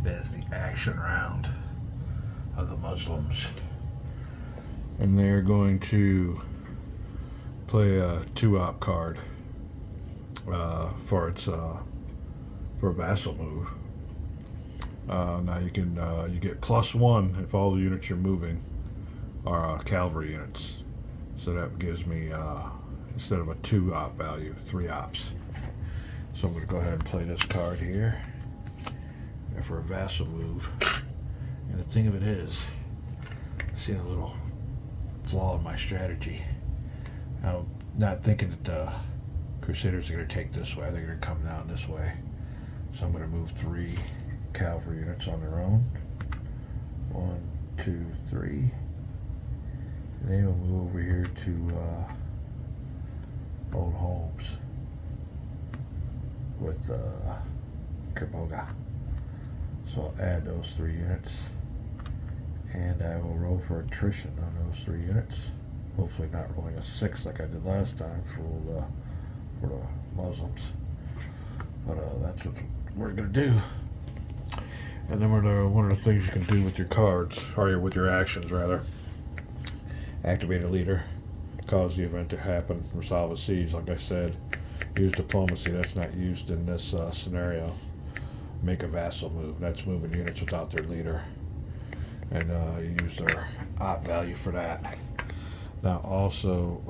It is the action round of the Muslims. And they're going to play a 2-op card for a vassal move. Now you get +1 if all the units you're moving are cavalry units. So that gives me, instead of a 2-op value, 3 ops. So I'm going to go ahead and play this card here for a vassal move. And the thing of it is, I've seen a little flaw in my strategy. I'm not thinking that the Crusaders are going to take this way. They're going to come down this way. So I'm going to move 3 cavalry units on their own. 1, 2, 3. And then we'll move over here to Old Holmes with Kermoga. So I'll add those 3 units. And I will roll for attrition on those 3 units. Hopefully not rolling a 6 like I did last time for the Muslims. But that's what we're going to do. And then one of the things you can do with your cards, or with your actions rather, activate a leader, cause the event to happen, resolve a siege, like I said, use diplomacy, that's not used in this scenario, make a vassal move, that's moving units without their leader, and you use their op value for that. Now also,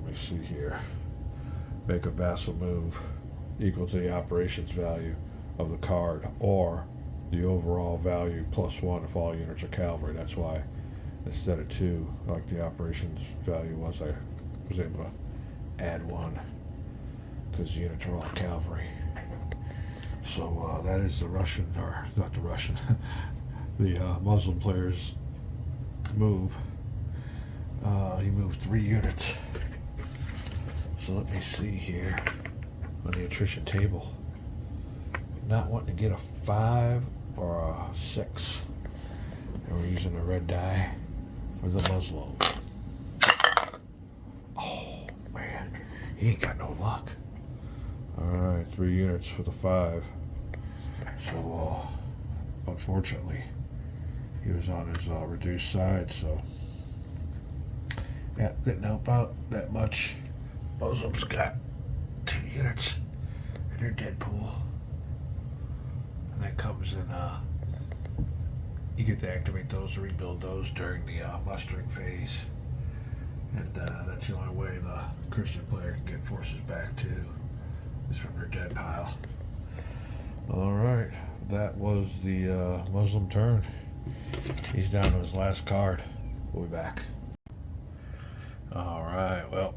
let me see here, make a vassal move equal to the operations value of the card, or the overall value +1 if all units are cavalry. That's why instead of 2, like the operations value was, I was able to add 1 because the units are all cavalry. So that is the Russian, or not the Russian, the Muslim player's move. He moved 3 units. So let me see here on the attrition table. Not wanting to get a 5 or a 6. And we're using a red die for the Muslim. Oh, man. He ain't got no luck. Alright, 3 units for the 5. So, unfortunately, he was on his reduced side, so that didn't help out that much. Muslims got 2 units in their dead pool. And that comes in, you get to activate those, rebuild those during the mustering phase. And that's the only way the Christian player can get forces back too, is from their dead pile. Alright, that was the Muslim turn. He's down to his last card. We'll be back. Alright, well,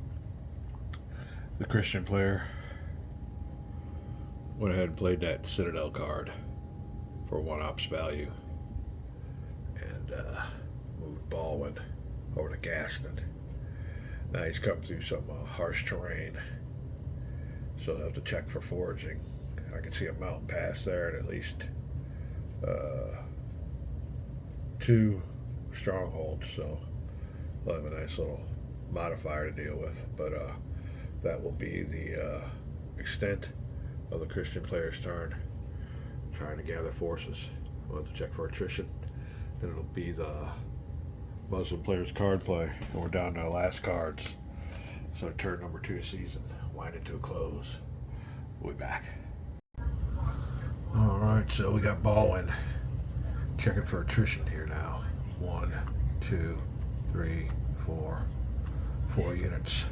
the Christian player went ahead and played that Citadel card for 1 ops value, and moved Baldwin over to Gaston. Now he's come through some harsh terrain, so he'll have to check for foraging. I can see a mountain pass there, and at least 2 strongholds, so we'll have a nice little modifier to deal with. But that will be the extent of the Christian player's turn, trying to gather forces. We'll have to check for attrition. Then it'll be the Muslim player's card play, and we're down to our last cards. So turn number 2 of season winding to a close. We'll be back. Alright, so we got Baldwin checking for attrition here now. 1, 2, 3, 4 units.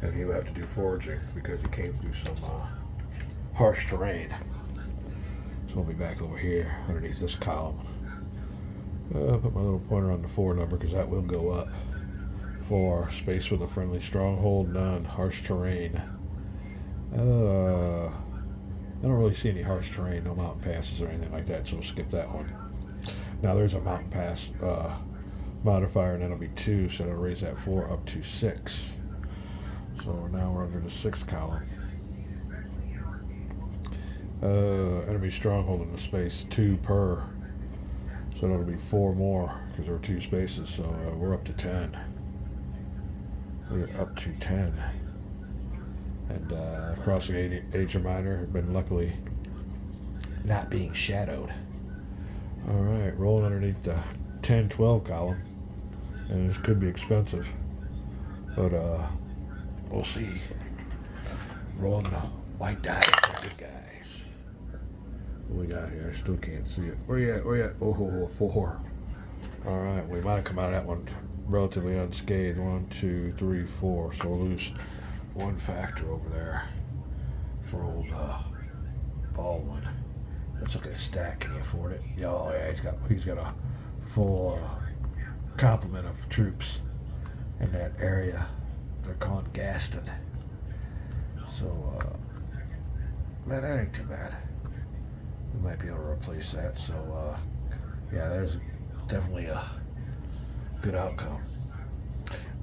And he will have to do foraging because he came through some harsh terrain. So we'll be back over here underneath this column. Put my little pointer on the 4 number because that will go up. 4, space with a friendly stronghold, none. Harsh terrain. I don't really see any harsh terrain, no mountain passes or anything like that, so we'll skip that one. Now there's a mountain pass modifier, and that'll be 2, so that'll raise that 4 up to 6. So now we're under the 6th column. Enemy stronghold in the space, 2 per. So that'll be 4 more because there are 2 spaces. So we're up to 10. We're up to 10. And crossing Asia Minor have been luckily not being shadowed. All right, rolling underneath the 10-12 column, and this could be expensive, but we'll see. Rolling the white die, good guys. What we got here? I still can't see it. Where you at? Where you at? Oh, 4. All right, we might have come out of that one relatively unscathed. 1, 2, 3, 4. So we'll lose one factor over there for old Baldwin. Let's look at his stack. Can he afford it? Oh yeah, he's got a full complement of troops in that area. They're calling Gaston. So man, that ain't too bad. We might be able to replace that. So yeah, there's definitely a good outcome.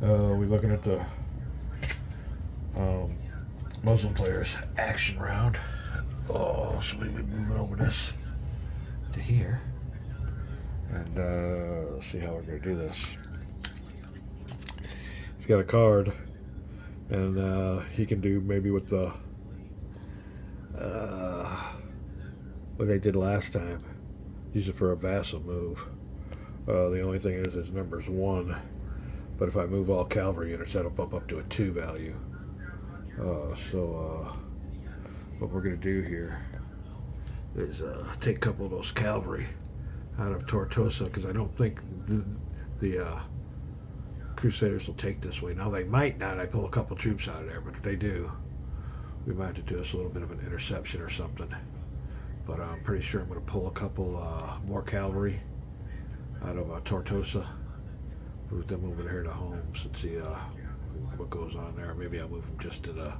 We're looking at the Muslim players action round. Oh, so we be moving over this to here, and let's see how we're gonna do this. He's got a card, and he can do maybe with the what they did last time. Use it for a vassal move. The only thing is his number's 1, but if I move all cavalry units, that'll bump up to a 2 value. So what we're going to do here is take a couple of those cavalry out of Tortosa, because I don't think the Crusaders will take this way. Now they might not. I pull a couple troops out of there, but if they do, we might have to do us a little bit of an interception or something. But I'm pretty sure I'm going to pull a couple more cavalry out of Tortosa, move them over here to Holmes and see what goes on there. Maybe I'll move them just to the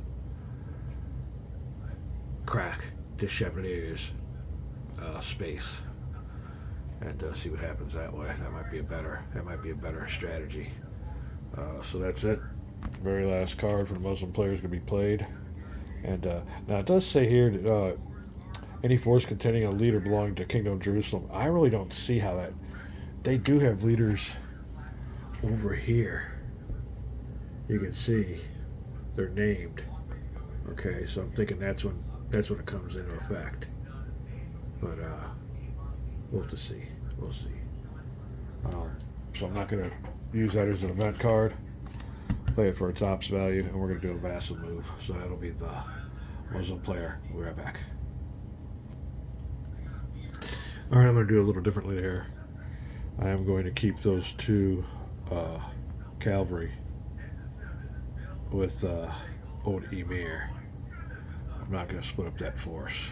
crack de Chevalier's space and see what happens that way. That might be a better strategy. So that's it. Very last card for the Muslim players going to be played. And now it does say here that any force containing a leader belonging to Kingdom of Jerusalem. I really don't see how that. They do have leaders over here. You can see they're named. Okay, so I'm thinking that's when it comes into effect. But we'll have to see. We'll see. So I'm not going to use that as an event card. Play it for its ops value, and we're going to do a vassal move. So that'll be the Muslim player. We'll be right back. All right, I'm going to do a little differently here. I am going to keep those 2 cavalry with old Emir. I'm not going to split up that force.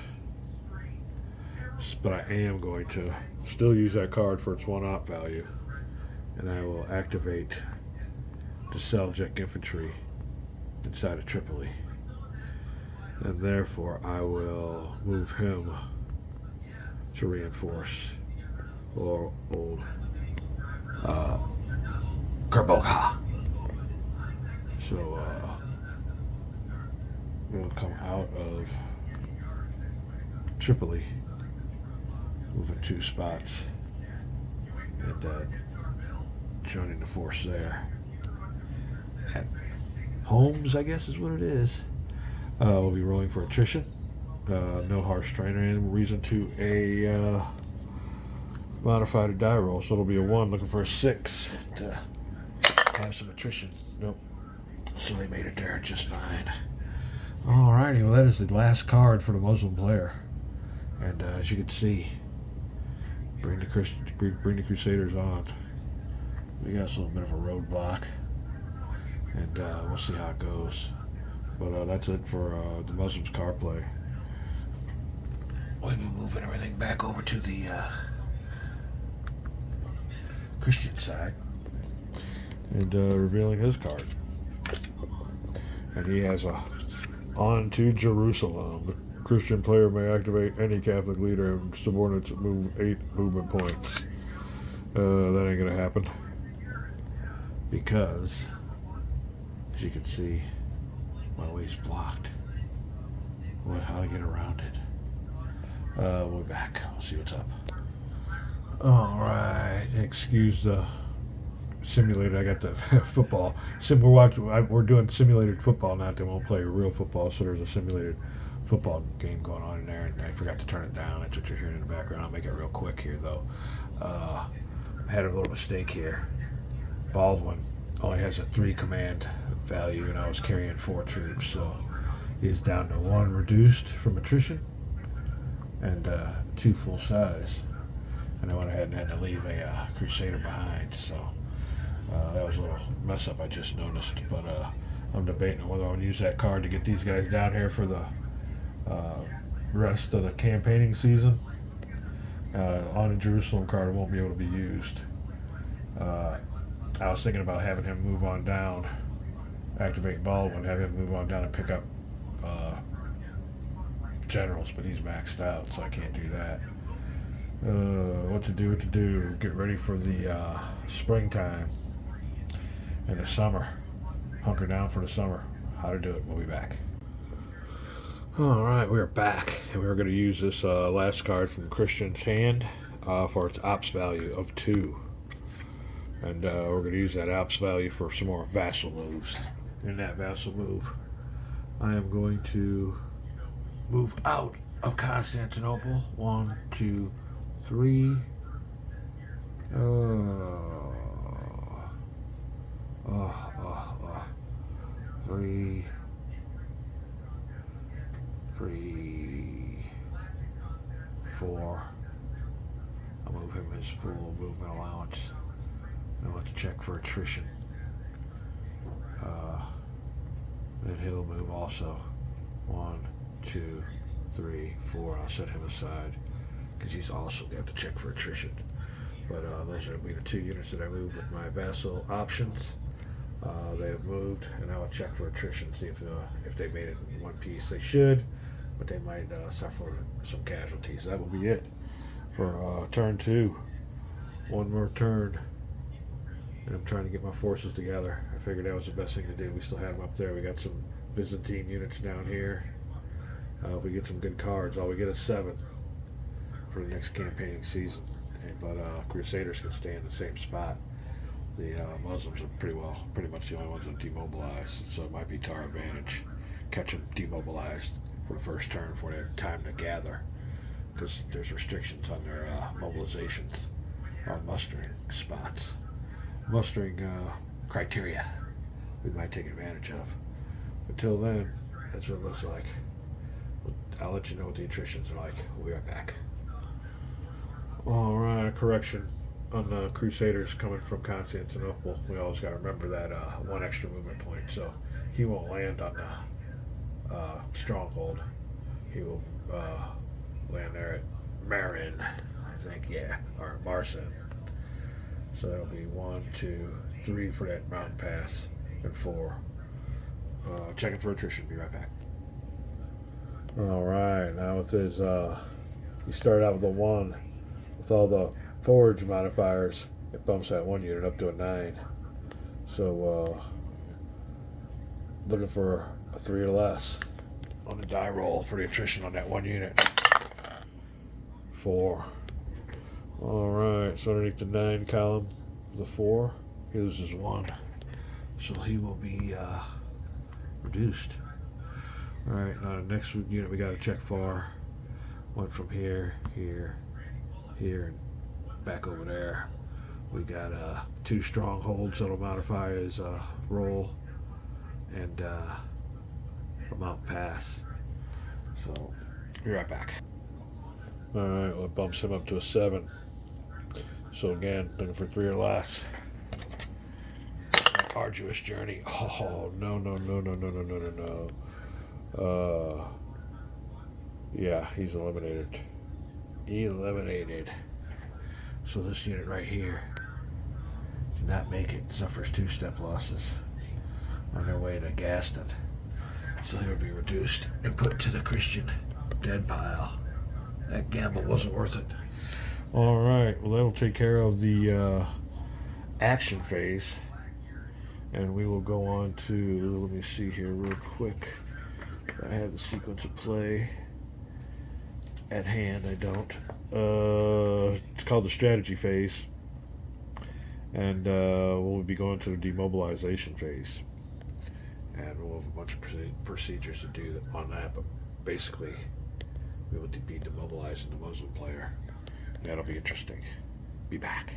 But I am going to still use that card for its 1 op value. And I will activate the Seljuk infantry inside of Tripoli. And therefore I will move him to reinforce old Kerboga. So we'll come out of Tripoli, moving 2 spots, and joining the force there. At Holmes, I guess is what it is. We'll be rolling for attrition. No harsh trainer, and reason to a modified a die roll, so it'll be a 1 looking for a 6 to have some attrition. Nope. So they made it there just fine. Alrighty, well that is the last card for the Muslim player, and as you can see, bring the Crusaders on. We got a little bit of a roadblock, and we'll see how it goes. But that's it for the Muslims card play. We'll be moving everything back over to the Christian side and revealing his card. And he has a on to Jerusalem. The Christian player may activate any Catholic leader and subordinates move 8 movement points. That ain't gonna happen because, as you can see, my way's blocked. How to get around it? We're back. We'll see what's up. Alright, excuse the simulated. I got the football. We're doing simulated football now. They won't play real football, so there's a simulated football game going on in there, and I forgot to turn it down. That's what you're hearing in the background. I'll make it real quick here, though. I had a little mistake here. Baldwin only has a 3 command value, and I was carrying 4 troops, so he's down to 1 reduced from attrition and 2 full size. And I went ahead and had to leave a Crusader behind, so that was a little mess up I just noticed. But I'm debating on whether I want to use that card to get these guys down here for the rest of the campaigning season. On the Jerusalem card, it won't be able to be used. I was thinking about having him move on down, activate Baldwin, have him move on down and pick up generals, but he's maxed out, so I can't do that. What to do? Get ready for the springtime and the summer. Hunker down for the summer. How to do it. We'll be back. Alright, we're back, and we're going to use this last card from Christian's hand for its ops value of 2. And we're going to use that ops value for some more vassal moves. In that vassal move, I am going to move out of Constantinople. 1, 2, 3. 3, 4. I'll move him his full movement allowance. I'll have to check for attrition. Then he'll move also. 1, 2, 3, 4. I'll set him aside because he's also going to have to check for attrition. But those are be the 2 units that I moved with my vassal options. They have moved, and I'll check for attrition, see if they made it in one piece. They should, but they might suffer some casualties. That will be it for turn 2. One more turn, and I'm trying to get my forces together. I figured that was the best thing to do. We still have them up there. We got some Byzantine units down here. If we get some good cards, all we get is 7 for the next campaigning season. But Crusaders can stay in the same spot. The Muslims are pretty much the only ones that demobilized, so it might be to our advantage. Catch them demobilized for the first turn before they have time to gather, because there's restrictions on their mobilizations or mustering spots, mustering criteria we might take advantage of. Until then, that's what it looks like. I'll let you know what the attritions are like. We'll be right back. Alright, a correction on the Crusaders coming from Constantinople. We always got to remember that 1 extra movement point, so he won't land on the stronghold. He will land there at Marin, I think, yeah, or Marsin. So that'll be 1, 2, 3 for that mountain pass, and 4. Checking for attrition. Be right back. Alright, now with his, you start out with a 1. With all the forge modifiers, it bumps that 1 unit up to a 9. So, looking for a 3 or less on the die roll for the attrition on that 1 unit. 4. Alright, so underneath the 9 column, the 4, he loses 1. So he will be reduced. Alright, now the next unit we got to check for went from here, here, and back over there. We got 2 strongholds that'll modify his roll and a mountain pass. So, be right back. Alright, well, it bumps him up to a 7. So again, looking for 3 or less. Arduous journey. Oh, no. Yeah, he's eliminated. So this unit right here did not make it. Suffers 2 step losses on their way to Gaston. So they would be reduced and put to the Christian dead pile. That gamble wasn't worth it. Alright, well that'll take care of the action phase. And we will go on to, let me see here real quick. I have the sequence of play at hand. I don't. It's called the strategy phase. And we'll be going to the demobilization phase. And we'll have a bunch of procedures to do on that. But basically we will be demobilizing the Muslim player. That'll be interesting. Be back.